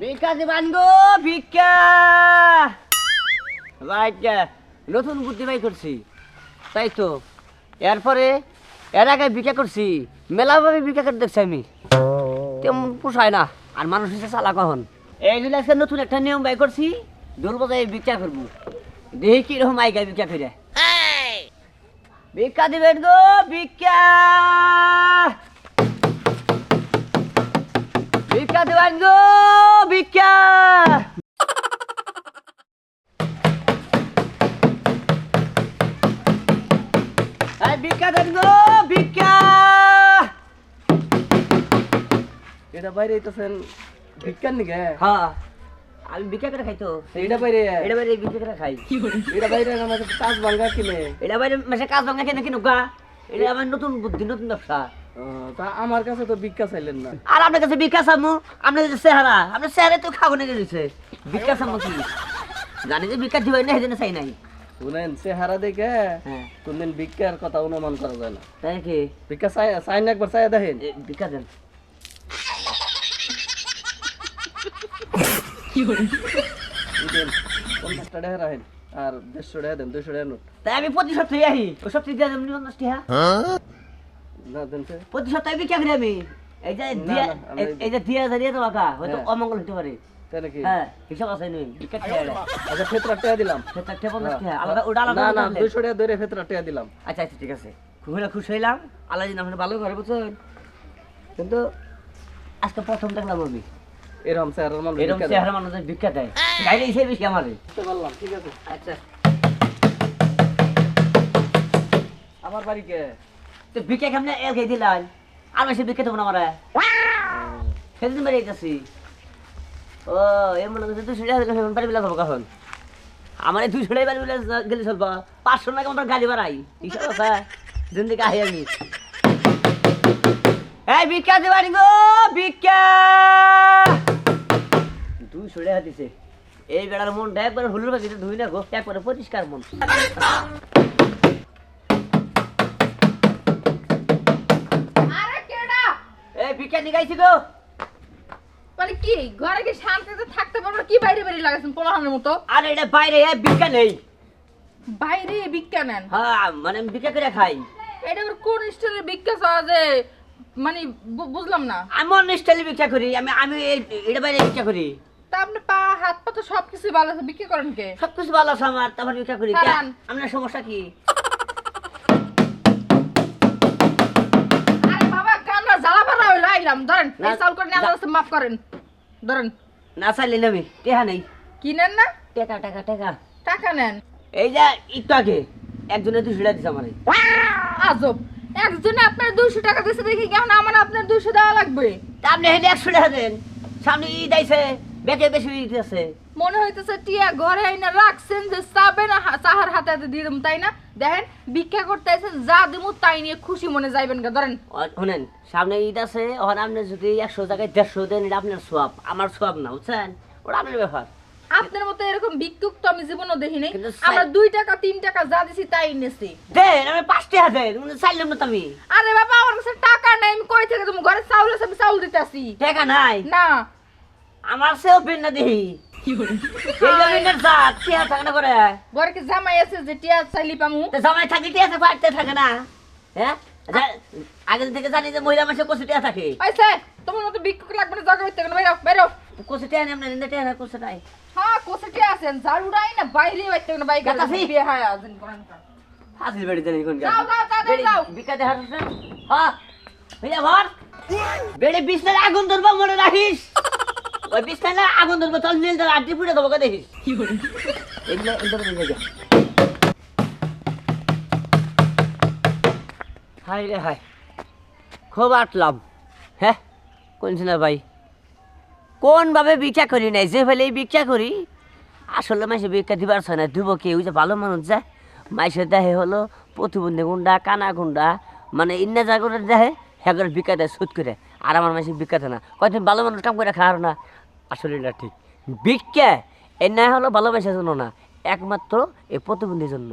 ভিক্ষা দিবান গো ভিক্ষা। নতুন বুদ্ধি বাই করছি, তাই তো। এরপরে এর আগে ভিক্ষা করছি, মেলাভাবে ভিক্ষা করে দেখছি আমি, তেমন পোষায় না। আর মানুষ হিসেবে চালা কখন এই জন্য আজকে নতুন একটা নিয়ম বাই করছি, ঢোল বাজাই ভিক্ষা করবো। দেখি কিরকম আইগা ভিক্ষা করে। ভিক্ষা দিবেন গো ভিক্ষা, ভিক্ষা দিবেন গো ভিক্ষা। ভিক্ষা দেন গো ভিক্ষা। এটা বাইরে আইতাছেন ভিক্ষার নিকে? হ্যাঁ, আমি ভিক্ষা করে খাই তো। এটা বাইরে ভিক্ষা করে খাই। এটা বাইরে আমাদের কাজ ভাঙা কিনে। এটা বাইরে মাসে কাজ ভাঙা কেন কিনুক গা? এটা আমার নতুন বুদ্ধি, নতুন ব্যবসা। তা আমার কাছে তো ভিক্ষা চাইলেন না। আর আপনার কাছে ভিক্ষা চামু? আপনার যে চেহারা, আপনার চেহারা তো খাবো না গেছে। ভিক্ষা চামু কি জানি যে ভিক্ষা দিবাই না, সেদিন চাই নাই। শুনেন, চেহারা দেখে হ্যাঁ, কোনদিন ভিক্ষার কথা অনুমান করা যায় না। তাই কি? ভিক্ষা চাই না, একবার চাই দেখেন। ভিক্ষা দেন। দেন 50 টাকা রাখেন আর 150 টাকা দেন, 200 টাকা নোট। তাই আমি প্রতি সপ্তাহে আহি, ওই সপ্তাহে দিয়ে দেবেন 50 টাকা। না দেন স্যার। প্রতি সপ্তাহে ভিক্ষা করি আমি। এই যে দিয়া, এই যে দিয়া জানিয়ে তো বাঁকা, হয়তো অমঙ্গল হতে পারে। তাই নাকি? হ্যাঁ, হিসাব আছে নই। ভিক্ষা খেয়ে আচ্ছা, ফেতরা টাকা দিলাম। সেটা 50 টাকা আলাদা, ওটা আলাদা। না 200 টাকা ধরে ফেতরা টাকা দিলাম। আচ্ছা আচ্ছা, ঠিক আছে। খুশি হইলাম। আল্লাহ দিন আপনার ভালো করে বুঝছেন। কিন্তু আজকে প্রথম দেখলাম আমি এরকম চেহারার মানুষ এরকম চেহারা মানুষের ভিক্ষা দেয়। গাইলে হিসেবে বেশি আমারে। বুঝতে পারলাম, ঠিক আছে। আচ্ছা, আমার বাড়ি কে? তো ভিক্ষা কেমনে এল খেয়ে দিলাম? আর বেশি ভিক্ষা দেবো না আমার। সেদিন বাড়ি যাচ্ছি। ও এর মনে করছে 200 টাকা দিলে বাড়ি বেলা যাবো কখন? আমার 200 টাকা বাড়ি বেলা গেলে চলবো। 500 টাকা আমার গাড়ি বাড়াই হিসাব আছে। জিন্দিকে আহি আমি। এই ভিক্ষা দিবানি গো ভিক্ষা। 200 টাকা দিছে। এই বেড়ার মনটা একবার হুলুর বাকিতে ধুই না গো, একবারে পরিষ্কার মন। আরে কেডা? এই ভিক্ষা নিগাইছি গো। মানে কি ঘরে কি শান্তিতে থাকতে পারবো? কি বাইরে বাইরে লাগাছেন পোলাহানের মতো? আর এটা বাইরে ভিক্ষা নেই। বাইরে ভিক্ষা নেন? হ্যাঁ, মানে আমি ভিক্ষা করে খাই। এটা আবার কোন স্টাইলের ভিক্ষা চাওয়া যে মানে বুঝলাম না। আমি অন্য স্টাইলে ভিক্ষা করি। আমি এটা বাইরে ভিক্ষা করি। তা আপনি পা হাত পা তো সবকিছু ভালো আছে, ভিক্ষা করেন কে? সবকিছু ভালো আছে আমার, তারপর ভিক্ষা করি। দাঁড়ান। আপনার সমস্যা কি? আরে বাবা কামরা জ্বালা পারা হইলো আইলাম। ধরেন না, এই চাল করে নিয়ে আল্লাহর কাছে মাফ করেন। ধরেন। না চাইলে নেবে টেহা নেই। কি নেন না? টাকা টাকা টাকা। টাকা নেন? এই যে একটু আগে একজনে 200 টাকা দিছে আমারে। আজব, একজনে আপনার 200 টাকা দিয়েছে দেখি কেমন আমার আপনার 200 দেওয়া লাগবে? তা আপনি হেলে 100 টাকা দেন। সামনে ঈদ আইছে, বেঁকে বেশি ঈদ আছে। মনে হইতেছে টিয়া ঘরে আইনা রাখছেন যে চাবে না চাহার হাতে হাতে দিয়ে দেবো, তাই না? দেখেন ভিক্ষা করতে আইছেন, যা দেবো তাই নিয়ে খুশি মনে যাইবেন গা। ধরেন। শুনেন, সামনে ঈদ আছে, ওখানে আপনি যদি 100 জায়গায় 150 দেন, এটা আপনার সোয়াব, আমার সোয়াব না, বুঝছেন? ওটা আপনার ব্যাপার। আপনার মতো এরকম ভিক্ষুক তো আমি জীবনও দেখিনি। কিন্তু আমরা 2 টাকা 3 টাকা যা দিছি তাই নিছি। দেন, আমি 5 টাকা দেন, চাইলাম না তো আমি। আরে বাবা আমার কাছে টাকা নাই, আমি কই থেকে তুমি ঘরে চাউল আছে, আমি চাউল দিতেছি। টাকা নাই না আমার, সেও পেন না দেখি। এই জমিনের জাত টিয়া থাকে না করে। ঘরে কি জামাই আছে যে টিয়া চাইলি পামু? তো জামাই থাকি টিয়া থাকে, পারতে থাকে না। হ্যাঁ, আচ্ছা, আগে থেকে জানি যে মহিলা মানুষের কচু টিয়া থাকে। আইছে তোমার মতো ভিক্ষুক লাগবে না, জায়গা হইতে না। বাইরো বাইরো। কচু টিয়া নেই, আপনার টিয়া না কচু নাই। হ্যাঁ কোসে টিয়া আছেন, ঝাড়ুড়াই না বাইরে হইতে না, বাইরে গাতাছি। বিয়ে হয় আছেন কোন। ফাজিল বেড়ি জানি কোন যাও, যাও, তাড়াতাড়ি যাও। বিকা দেখা যাচ্ছে। হ্যাঁ ভাইয়া ভর বেড়ে বিছনায় আগুন ধরবো, মনে রাখিস। ওই বিছনায় আগুন ধরবো, চল নীল ধর আড্ডি পুড়ে দেবো, দেখিস। এগুলো হাই রে হাই, খুব আটলাম। হ্যাঁ কোনছি না ভাই, কোনভাবে ভিক্ষা করি নাই, যে ফেলে ভিক্ষা করি আসলে মাসে ভিক্ষা দিবার হয় না। দিব কে? ওই যে ভালো মানুষ যায় মাইসের দেহে হলো প্রতিবন্ধী গুন্ডা, কানা গুন্ডা, মানে ইন্না জায়গা দেহে হ্যাঁ ভিক্ষা দেয় সুদ করে। আর আমার মাসে ভিক্ষা দেয় না, কয়েকদিন ভালো মানুষ কাম করে খাওয়ার না। আসলে এটা ঠিক, ভিক্ষা এর না হলো ভালোবাসার জন্য না, একমাত্র এই প্রতিবন্ধীর জন্য।